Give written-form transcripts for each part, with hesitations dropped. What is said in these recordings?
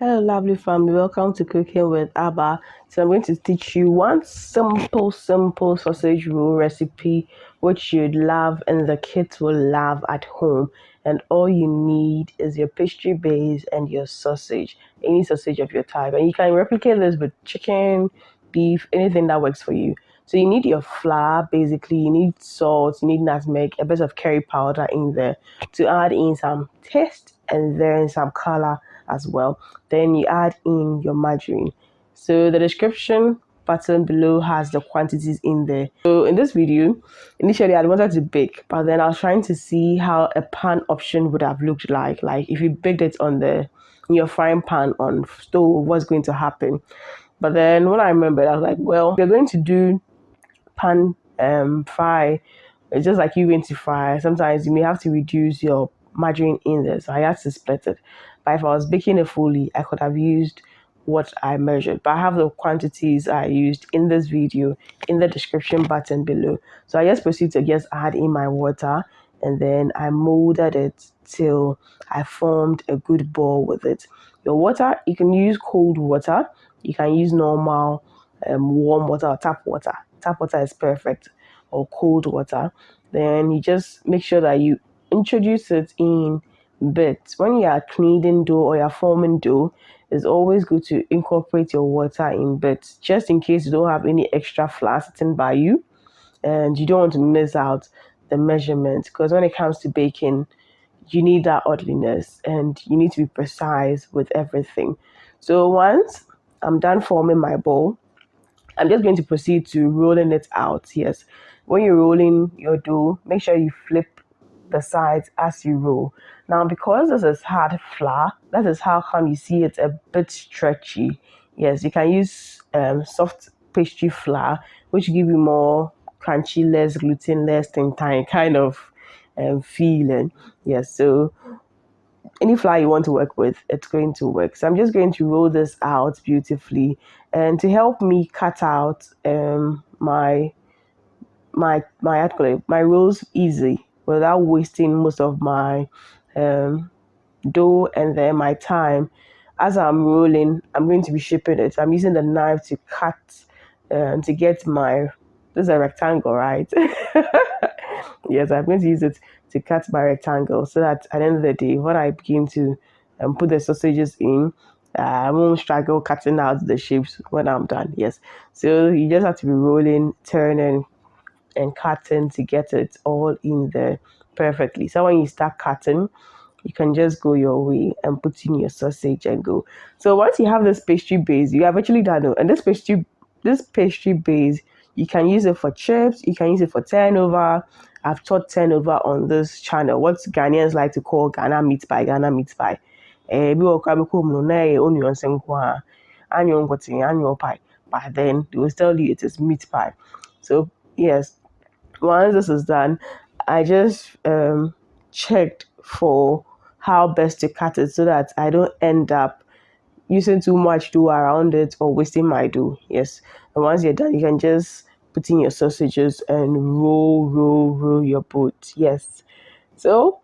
Hello, lovely family. Welcome to Cooking with Abba. So I'm going to teach you one simple sausage roll recipe which you'd love and the kids will love at home. And all you need is your pastry base and your sausage, any sausage of your type. And you can replicate this with chicken, beef, anything that works for you. So you need your flour, basically. You need salt, you need nutmeg, a bit of curry powder in there to add in some taste and then some color as well. Then you add in your margarine. So the description button below has the quantities in there. So in this video, initially I wanted to bake, but then I was trying to see how a pan option would have looked like. Like if you baked it on in your frying pan on stove, what's going to happen? But then when I remembered, I was like, well, you're going to do pan fry. It's just like you going to fry. Sometimes you may have to reduce your margarine in there, so I had to split it. But if I was baking it fully, I could have used what I measured. But I have the quantities I used in this video in the description button below. So I just proceed to just add in my water, and then I molded it till I formed a good ball with it. Your water, you can use cold water, you can use normal warm water or tap water. Tap water is perfect, or cold water. Then you just make sure that you introduce it in bits. When you are kneading dough or you're forming dough, it's always good to incorporate your water in bits, just in case you don't have any extra flour sitting by you and you don't want to miss out the measurement. Because when it comes to baking, you need that orderliness and you need to be precise with everything. So once I'm done forming my bowl, I'm just going to proceed to rolling it out. Yes, when you're rolling your dough, make sure you flip the sides as you roll. Now, because this is hard flour, that is how come you see it's a bit stretchy. Yes, you can use soft pastry flour, which give you more crunchy, less gluten, less thin kind of feeling. Yes, so any flour you want to work with, it's going to work. So I'm just going to roll this out beautifully, and to help me cut out my rolls easy without wasting most of my dough and then my time. As I'm rolling, I'm going to be shaping it. I'm using the knife to cut to get this is a rectangle, right? Yes, I'm going to use it to cut my rectangle so that at the end of the day, when I begin to put the sausages in, I won't struggle cutting out the shapes when I'm done. Yes, so you just have to be rolling, turning, and cutting to get it all in there perfectly. So when you start cutting, you can just go your way and put in your sausage and go. So once you have this pastry base, you have actually done it. And this pastry base, you can use it for chips, you can use it for turnover. I've taught turnover on this channel, what Ghanaians like to call Ghana meat pie, Ghana meat pie. Annual pie. But then they will tell you it is meat pie. So yes, once this is done, I just checked for how best to cut it so that I don't end up using too much dough around it or wasting my dough. Yes. And once you're done, you can just put in your sausages and roll your boat. Yes. So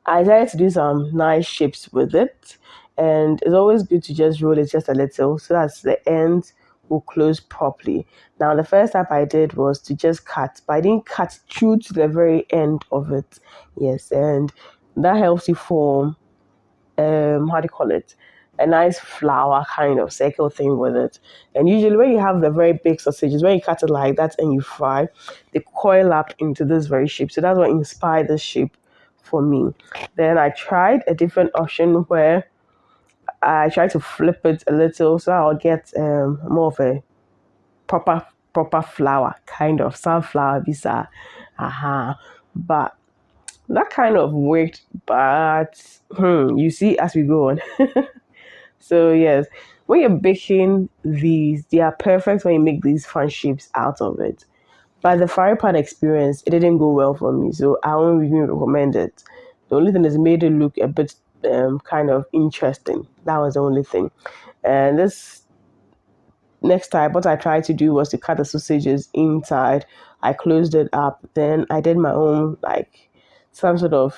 I decided to do some nice shapes with it. And it's always good to just roll it just a little so that the end will close properly. Now, the first step I did was to just cut, but I didn't cut true to the very end of it. Yes, and that helps you form, how do you call it? A nice flower kind of circle thing with it. And usually when you have the very big sausages, when you cut it like that and you fry, they coil up into this very shape. So that's what inspired this shape for me. Then I tried a different option where I tried to flip it a little so I'll get more of a proper flower, kind of sunflower bisa. But that kind of worked, but you see as we go on. So yes, when you're baking these, they are perfect when you make these fun shapes out of it. But the fry pan experience, it didn't go well for me, so I won't even recommend it. The only thing is it made it look a bit kind of interesting. That was the only thing. And this next time, what I tried to do was to cut the sausages inside. I closed it up. Then I did my own, like, some sort of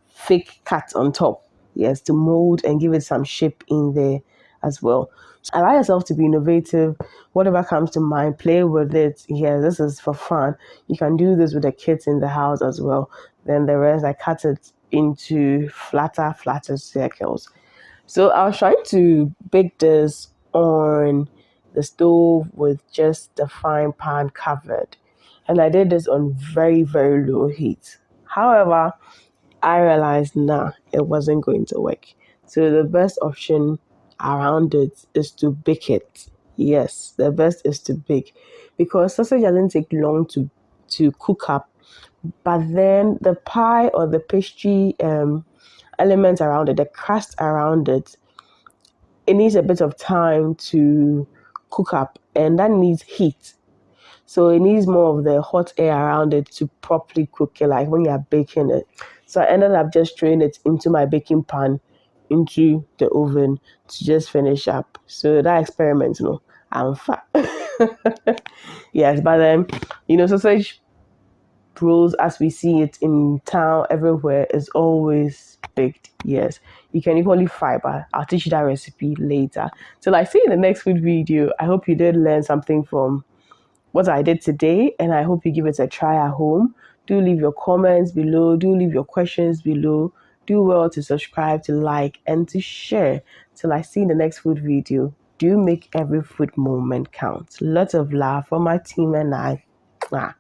fake cut on top. Yes, to mold and give it some shape in there as well. Allow yourself to be innovative. Whatever comes to mind, play with it. Yeah, this is for fun. You can do this with the kids in the house as well. Then the rest, I cut it into flatter circles. So I was trying to bake this on the stove with just the frying pan covered. And I did this on very, very low heat. However, I realized, nah, it wasn't going to work. So the best option around it is to bake it. Yes, the best is to bake because sausage doesn't take long to cook up. But then the pie or the pastry elements around it, the crust around it, it needs a bit of time to cook up, and that needs heat. So it needs more of the hot air around it to properly cook it, like when you're baking it. So I ended up just throwing it into my baking pan, into the oven to just finish up. So that experiment, I'm fat. Yes, but then, sausage rolls as we see it in town everywhere is always baked. Yes, you can equally fry, but I'll teach you that recipe later. So, like, see you in the next food video. I hope you did learn something from what I did today, and I hope you give it a try at home. Do leave your comments below, do leave your questions below. Do well to subscribe, to like, and to share. Till I see you in the next food video. Do make every food moment count. Lots of love for my team and I. Mwah.